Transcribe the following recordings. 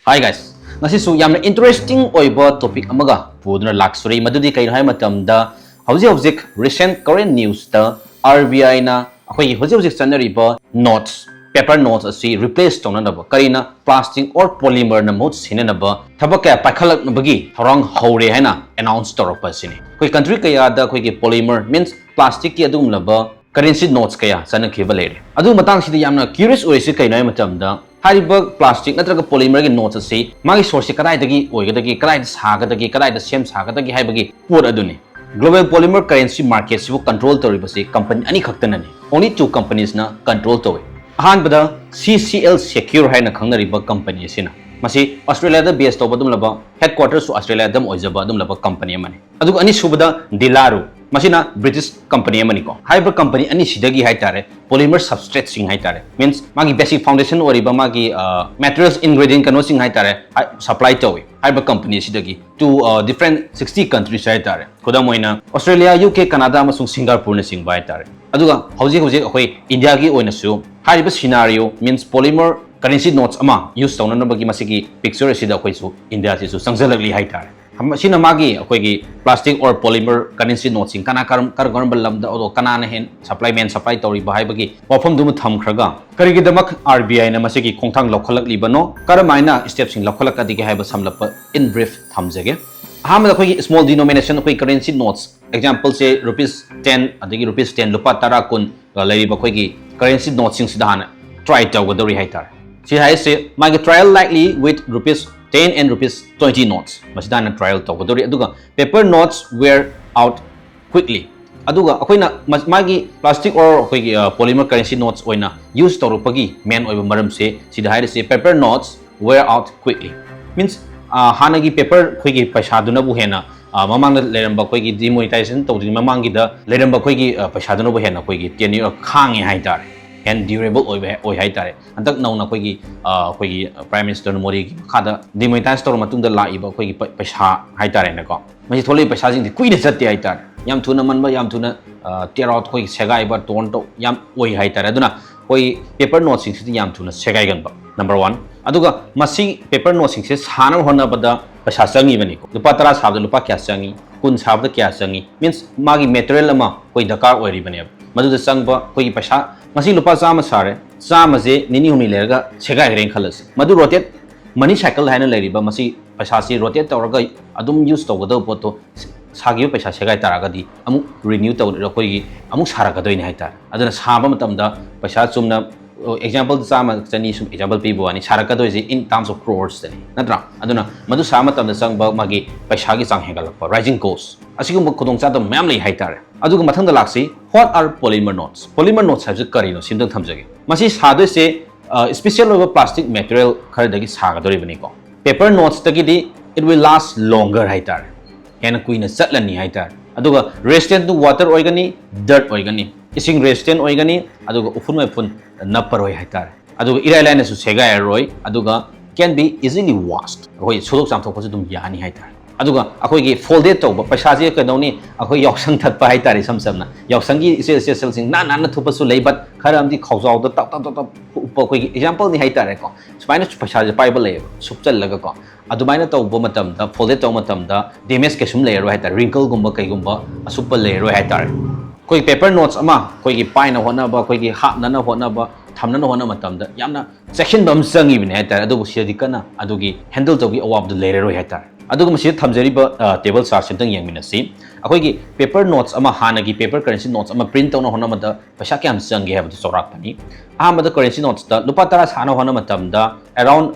Hi guys, ngasisu yamna interesting oiba topic amaga puduna laksuri madudi kai hai matamda hauzik recent current news ta RBI na akhoi hauzik chanariba notes paper notes asi replace tonanaba karina plastic or polymer na mot sinanaba thabaka pakhalak nabagi thorang hore haina announce torapa sini koi country kaya da koi ki polymer means plastic ki adum laba currency notes kaya sana khiba lere adu matang sida yamna curious oisi kai nai matamda Haribag plastic natraga polymer gi notes asi magi source kadai dagi oigadagi kadai sagadagi kadai da same sagadagi haibagi pot aduni global polymer currency market sibu control toribasi company ani khaktanani only two companies na control towe ahan bada CCL secure haina khangnariba company sina masi Australia da base tobadum laba headquarters to Australia dam oijaba dum laba company amani adu ani subada dilaru masina British company amani ko haiba company ani sidagi haitare polymer substrate sing haitare means magi basic foundation oriba magi materials ingredient kano sing haitare supply towe haiba company sidagi to different 60 countries haitare kodamoina Australia UK Canada amasung Singapore na sing haitare aduga hauji akoi India gi oina su haiba scenario means polymer currency notes ama use tawna bagi masigi picture sida akoi su India si su sangjalagli haitare sina magi akoi gi plastic or polymer currency notes sing kana karam balam da odo kana na hen supply man supply tori bahai bagi wafam dum tham khraga karigi damak RBI na masigi khongthang lokhalak libano karamaina steps sing lokhalak adi ge haiba samlap in brief thamjage hamda koi small denomination koi currency notes example say rupees 10 adigi rupees 10 lupa tara kun lai ba koi gi currency notes sing sidana try tawgadori haitar si hai se magi trial likely with rupees 10 and rupees 20 notes masidana trial tawgadori aduga paper notes wear out quickly aduga akoina magi plastic or koi polymer currency notes oina use torupagi main oiba maram se sida hai se paper notes wear out quickly means hanagi paper koi gi paisa duna bu hena mamang leramba koi gi demonetization tawdri mamang gi da leramba koi gi paisa duna bu hena koi gi teni khangi haitar and durable oi haitare antak nauna koi gi prime minister Modi gi khada demonetize tor matung da laiba koi gi paisa haitare na ko mai tholei paisa jing di kuina chatte haitare yam thuna manba yam thuna tear out koi segai ba ton to yam oi haitare aduna koi paper notes sing si yam thuna segai gan ba number 1 aduga masi paper notes sing se sana hona bada paisa changi bani ko lupa 10 sabda lupa kya changi kun sabda kya changi means magi material ama koi dakar oi ri bani madu da changba koi paisa masi lupa chama sare chama je nini humi lerga segai reng khalas madu rotate money cycle haina leriba masi paisa si rotate tawraga adum use tawgada poto sagi paisa segai taraga di amu renew tawra koi gi amu saraga doini haitar aduna saba matamda paisa chumna example chama chani sum example pi buani saraka doji in terms of crores tani natra aduna madu sama tamda changba magi paisa gi chang hegalakpa rising cost asigum khudong cha da myam lei haitar aduga mathangda laksi what are polymer notes habje karino simdang thamjage masi sado se special over plastic material khar dagi saga dori bani ko paper notes tagi di it will last longer haitar hena kuina chatlani haitar aduga resistant to water oigani dirt oigani ising resistant oigani aduga ufun mai fun naparoi haitar aduga irailana su segai roi aduga can be easily washed hoi sodok samthok pasu dum yani haitar aduga akoi gi folded to paisa je kadoni akoi yoksang that pa haitari samsamna yoksang gi essential sing na thupasu leibat kharam di khawjaw da ta koi example ni haitare ko sumaina paisa je pai ba le supchal laga ko adumaina to bo matam da folded to matam da damage ke sum le ro haitar wrinkle gumba kai gumba asuppa le ro haitar koi paper notes ama koi gi paina hona ba koi gi ha na hona ba thamna hona matam da yamna section bam sangi bine haitar adu siadi kana adu gi handle to gi awab da le ro haitar aduga masi thamjari ba table chart sentang yangmina si akoi gi paper notes ama hana gi paper currency notes ama print tawna hona mada paisa kyam changi ha ba chorak pani amada currency notes da lupa 10 sana hona matam da around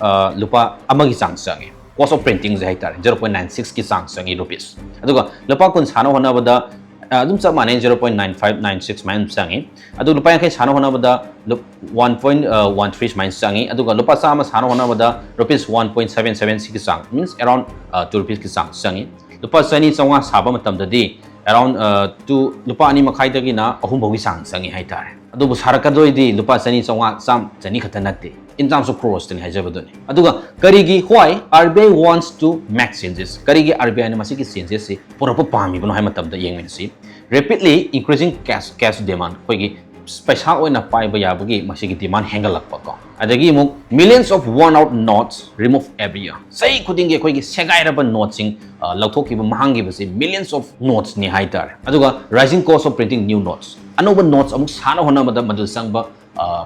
lupa amagi chang changi cost of printing je haitar 0.96 ki chang changi rupees aduga lupa kun sana hona bada adum cha mane 0.9596 main changi adu lupa yang kai sana hona bada 1.13 main changi aduga lupa sama sana hona bada rupees 1.776 ki chang means around 2 rupees ki chang changi lupa chani chawanga saba matam da di around 2 lupa ani makhai da gi na ahum bogi chang changi haitar adu bu saraka doi di lupa chani chawanga cham chani khatanate in terms of crores tani hajabadoni aduga karigi why RBI wants to make changes karigi RBI na masiki changes se purapa pami bano hai matam da yengmen si rapidly increasing cash demand koi gi paisa oina pai ba yabagi masigi demand hengalakpa ko adagi muk millions of worn out knots remove every year sai khuding ge khoi gi segai raba knots sing lauthok ki ba mahang gi ba se millions of knots ni haitar aduga rising cost of printing new knots anoba knots amuk sana hona mada madul sangba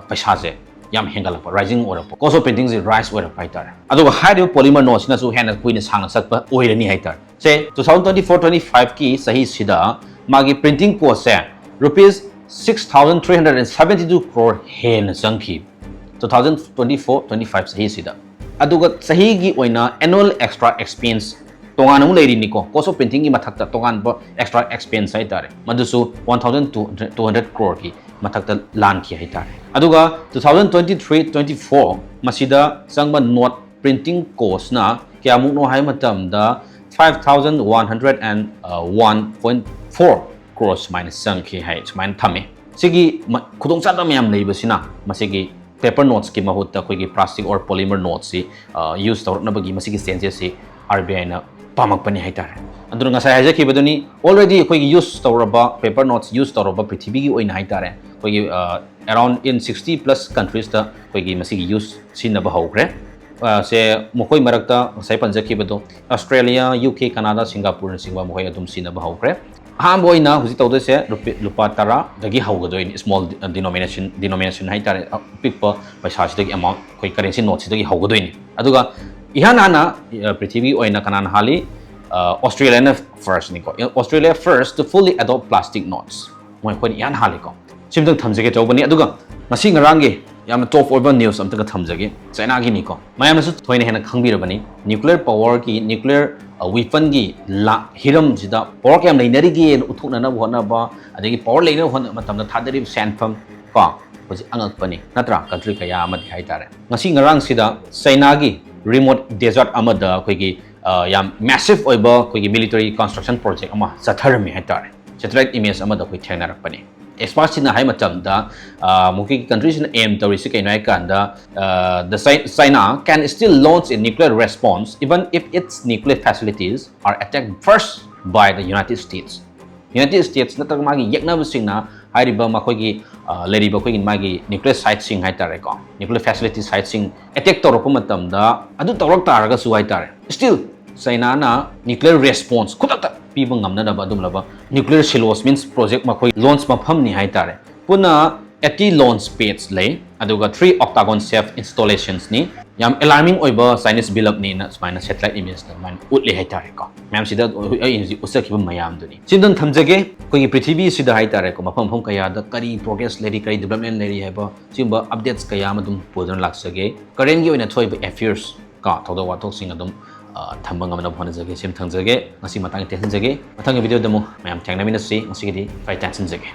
paisa je yam hengalapa rising order cost of printing is rise order haitar aduga high polymer knots na su hena kuina sangna sakpa oirani haitar se 2024-25 ki sahi sida magi printing cost se rupees 6,372 crore hen sangki 2024-25 sahi sida aduga sahi gi oina annual extra expense tongan amu leiri ni ko cost of printing gi mathakta tongan ba extra expense hai tare madusu 1,200 crore ki mathakta lan ki hai tare aduga 2023-24 masida sangba note printing cost na kya mu no hai matam da 5,101.4 crores minus sangki hai main thame sigi khudong cha da mayam leiba sina masigi paper notes ki mahutta koi gi plastic or polymer notes si use tor na bagi masigi changes si RBI na pamak pani haitar andun nga sai haja ki baduni already koi gi use toraba paper notes use toraba prithvi gi oina haitare koi gi around in 60 plus countries ta koi gi masigi use sin ba hokre se mokoi marakta sai panja ki bado Australia UK Canada Singapore singwa mokoi adum sin ba hokre ham boina huji tawde se lupa tara dagi haugadoin small denomination haitare pikpa paisa sidagi amount koi currency note sidagi haugadoin aduga ihana prithvi oina kanan hali Australia first ni ko Australia first to fully adopt plastic notes moi khoi yan hali ko simdang thamjege chawbani aduga masi ngarangi yam top over news amta ka thamjage China gi ni ko mayam su thoina hena khangbirabani nuclear power ki nuclear weapon gi la hiram jida power kam leinari gi uthuna na hona ba adagi power leina hona matamna thadari sanfam ko hoji angak pani natra country kaya amadi haitare ngasi ngarang sida China gi remote desert amada khoi gi yam massive oiba khoi gi military construction project ama satharmi haitare satellite image amada khoi thengna rakpani experts in high matam da muki countries in aim to risk in kanda the China can still launch a nuclear response even if its nuclear facilities are attacked first by the United States natag magi yekna singna hairiba makogi leriba kogi magi nuclear site sing haitare ko nuclear facility site sing attack toroko matam da adu torok taraga su haitare still China na nuclear response kudata piba ngamna da badum laba nuclear silos means project makoi launch mafam ni haitare puna 80 launch pads lay aduga 3 octagon safe installations ni yam alarming oiba Chinese build up ni na spina satellite image na man utli haitare ko ma'am sida usaki mayam duni sindan thamjage koi prithvi sida haitare ko mafam phom kaya da kari progress lady kari development lady haiba simba updates kaya madum podon laksage current gi oina thoi affairs ka thoda wathok sing adum thambang amana phone jage sim thangjage ngasi matang tension jage mathang video demo mayam thangna minasi ngasi gi 5 tension jage